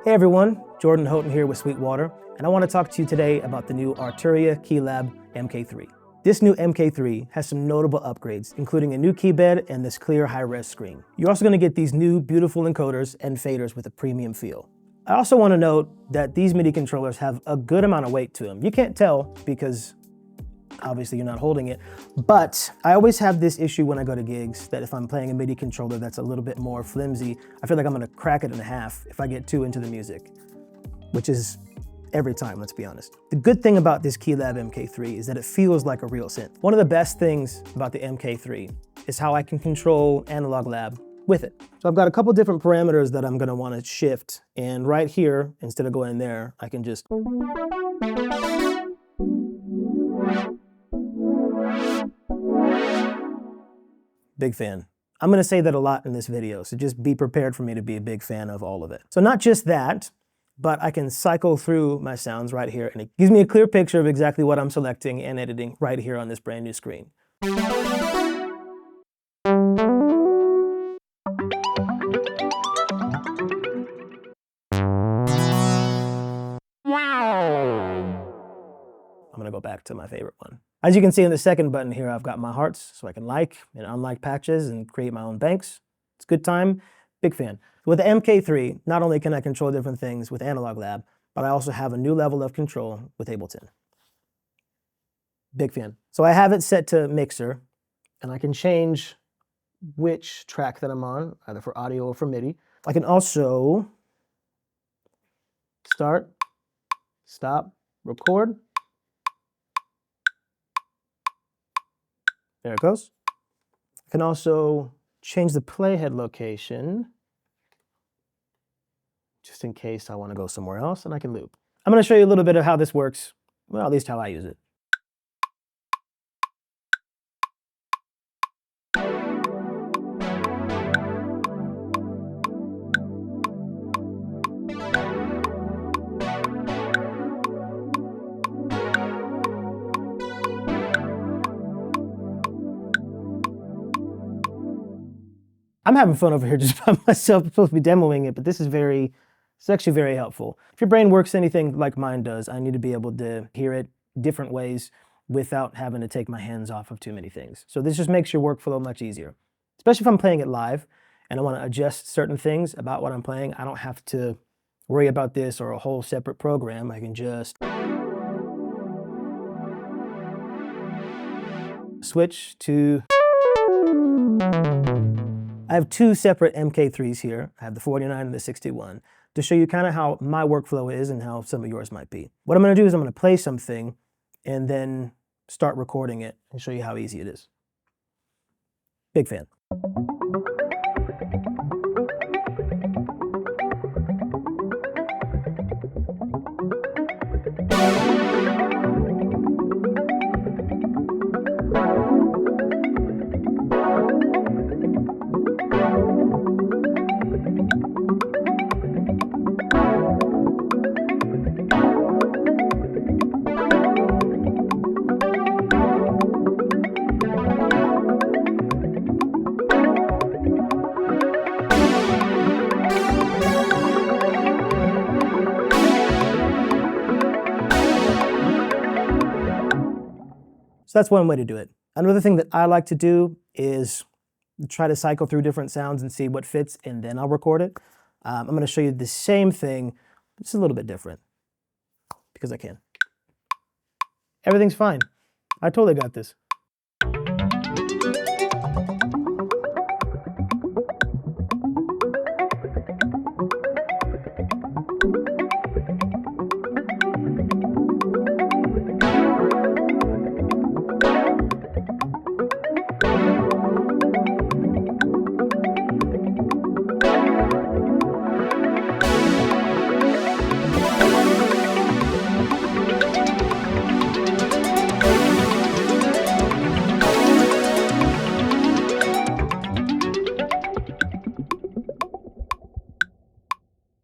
Hey everyone, Jordan Houghton here with Sweetwater, and I want to talk to you today about the new Arturia KeyLab mk3. This new mk3 has some notable upgrades, including a new keybed and this clear high-res screen. You're also going to get these new beautiful encoders and faders with a premium feel. I also want to note that these MIDI controllers have a good amount of weight to them. You can't tell because obviously you're not holding it, but I always have this issue when I go to gigs that if I'm playing a MIDI controller that's a little bit more flimsy, I feel like I'm gonna crack it in half if I get too into the music, which is every time, let's be honest. The good thing about this KeyLab mk3 is that it feels like a real synth. One of the best things about the mk3 is how I can control Analog Lab with it. So I've got a couple different parameters that I'm gonna wanna shift, and right here, instead of going there, I can just big fan. I'm gonna say that a lot in this video, so just be prepared for me to be a big fan of all of it. So not just that, but I can cycle through my sounds right here, and it gives me a clear picture of exactly what I'm selecting and editing right here on this brand new screen. I'm gonna go back to my favorite one. As you can see in the second button here, I've got my hearts, so I can like and unlike patches and create my own banks. It's a good time, big fan. With the mk3, not only can I control different things with Analog Lab, but I also have a new level of control with Ableton. Big fan. So I have it set to mixer, and I can change which track that I'm on, either for audio or for MIDI. I can also start, stop, record. There it goes. I can also change the playhead location, just in case I want to go somewhere else, and I can loop. I'm going to show you a little bit of how this works, well, at least how I use it. I'm having fun over here just by myself. I'm supposed to be demoing it, but it's actually very helpful. If your brain works anything like mine does, I need to be able to hear it different ways without having to take my hands off of too many things. So this just makes your workflow much easier, especially if I'm playing it live and I want to adjust certain things about what I'm playing. I don't have to worry about this or a whole separate program. I can just switch to... I have two separate mk3s here. I have the 49 and the 61 to show you kind of how my workflow is and how some of yours might be. What I'm going to do is I'm going to play something and then start recording it and show you how easy it is. Big fan. So that's one way to do it. Another thing that I like to do is try to cycle through different sounds and see what fits, and then I'll record it. I'm going to show you the same thing, just a little bit different, because I can. Everything's fine. I totally got this.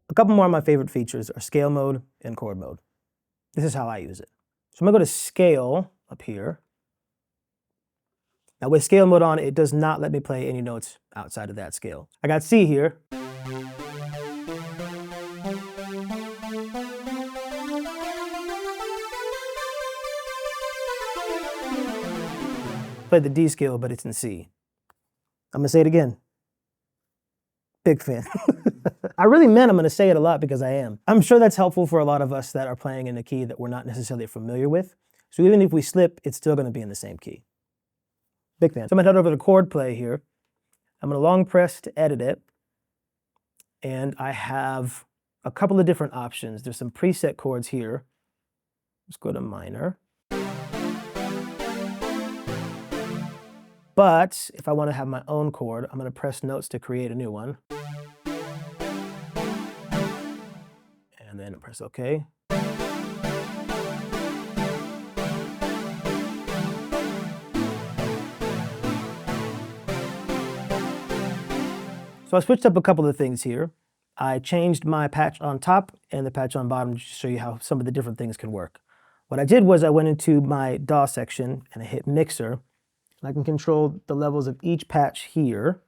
A couple more of my favorite features are scale mode and chord mode. This is how I use it. So I'm gonna go to scale up here. Now with scale mode on, it does not let me play any notes outside of that scale. I got C here. play the D scale, but it's in C. I'm gonna say it again. Big fan. I really meant I'm gonna say it a lot because I am. I'm sure that's helpful for a lot of us that are playing in a key that we're not necessarily familiar with. So even if we slip, it's still gonna be in the same key. Big fan. So I'm gonna head over to chord play here. I'm gonna long press to edit it. And I have a couple of different options. There's some preset chords here. Let's go to minor. But if I want to have my own chord, I'm going to press notes to create a new one. And then press OK. So I switched up a couple of things here. I changed my patch on top and the patch on bottom to show you how some of the different things can work. What I did was I went into my DAW section and I hit Mixer. I can control the levels of each patch here.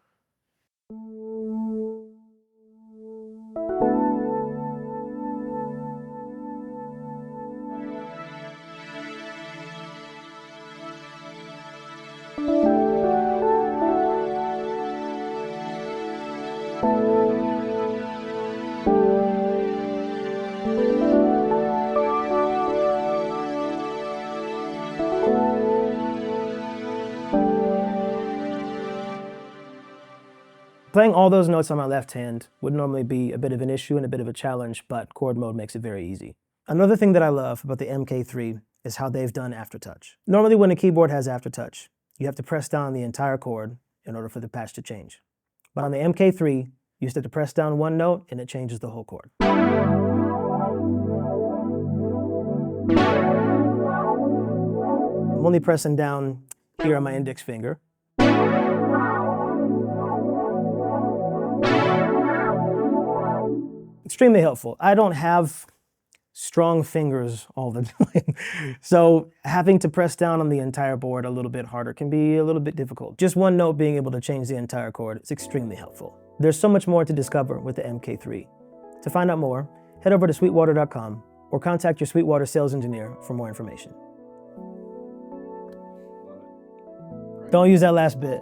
Playing all those notes on my left hand would normally be a bit of an issue and a bit of a challenge, but chord mode makes it very easy. Another thing that I love about the MK3 is how they've done aftertouch. Normally when a keyboard has aftertouch, you have to press down the entire chord in order for the patch to change. But on the MK3, you just have to press down one note and it changes the whole chord. I'm only pressing down here on my index finger. Extremely helpful. I don't have strong fingers all the time, so having to press down on the entire board a little bit harder can be a little bit difficult. Just one note being able to change the entire chord is extremely helpful. There's so much more to discover with the MK3. To find out more, head over to sweetwater.com or contact your Sweetwater sales engineer for more information. Don't use that last bit.